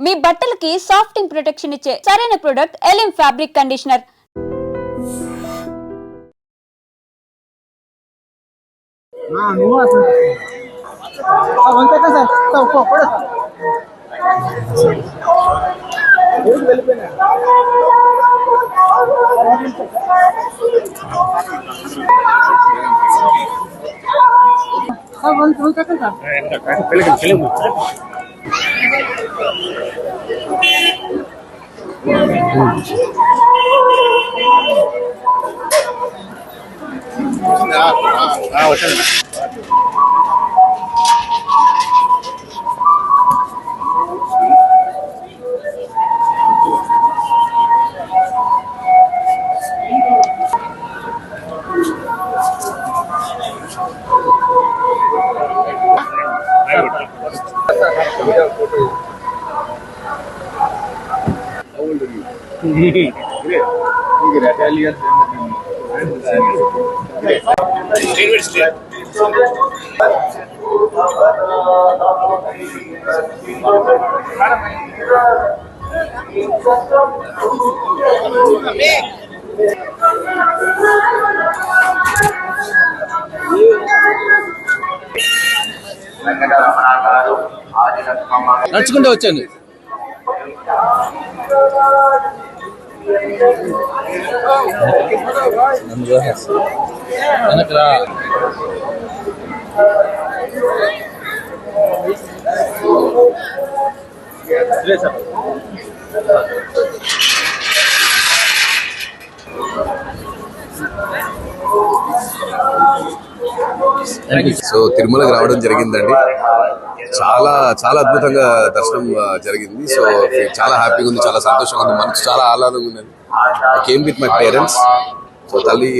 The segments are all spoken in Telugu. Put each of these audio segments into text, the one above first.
మీ బట్టలకి సాఫ్టింగ్ ప్రొటెక్షన్ ఇచ్చే సరైన ప్రొడక్ట్ ఎలిమ్ ఫ్యాబ్రిక్ కండిషనర్. నడుచుకుంటూ వచ్చాను. వెనకరా సో తిరుమలకి రావడం జరిగిందండి. చాలా చాలా అద్భుతంగా దర్శనం జరిగింది. సో చాలా హ్యాపీగా ఉంది, చాలా సంతోషంగా ఉంది, మనసు చాలా ఆహ్లాదంగా ఉంది. I came with my parents. So తల్లి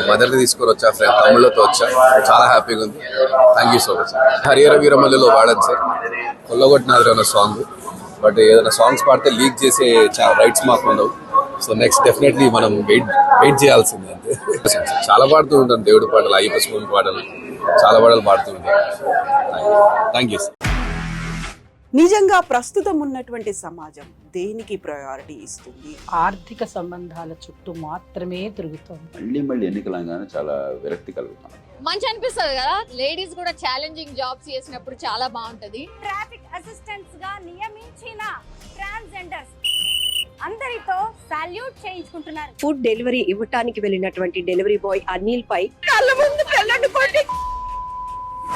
మదర్ని తీసుకొని వచ్చా, ఫ్రెండ్ తమ్ముళ్ళతో వచ్చా. చాలా హ్యాపీగా ఉంది. Thank you so much. Harihara వీరమల్లిలో వాడాను సార్, కొల్లగొట్టినారు అన్న సాంగ్. బట్ ఏదైనా సాంగ్స్ పాడితే లీక్ చేసే రైట్స్ మాకు ఉండవు. సో నెక్స్ట్ డెఫినెట్లీ మనం వెయిట్ చేయాల్సిందే అంతే. చాలా పాడుతూ ఉంటాను, దేవుడి పాటలు, అయ్యప్ప స్వామి పాటలు, చాలా పాటలు పాడుతూ ఉంటాను. Thank you. నిజంగా ప్రస్తుతం ఉన్నటువంటి సమాజం దేనికి ప్రయారిటీ ఇస్తుంది? ఆర్థిక సంబంధాల చుట్టూ మాత్రమే తిరుగుతుంది. మళ్ళీ ఎన్నికలంగానే చాలా విరక్తి కలుగుతాను. మంచి అనిపిస్తుంది కదా, లేడీస్ కూడా ఛాలెంజింగ్ జాబ్స్ చేసినప్పుడు చాలా బాగుంటది. ట్రాఫిక్ అసిస్టెంట్స్ గా నియమించిన ట్రాన్స్జెండర్స్ అందరితో సాల్యూట్ చేయించుకుంటున్నారు. ఫుడ్ డెలివరీ ఇవ్వటానికి వెళ్ళినటువంటి డెలివరీ బాయ్ అనిల్ పై కళ్ళ ముందు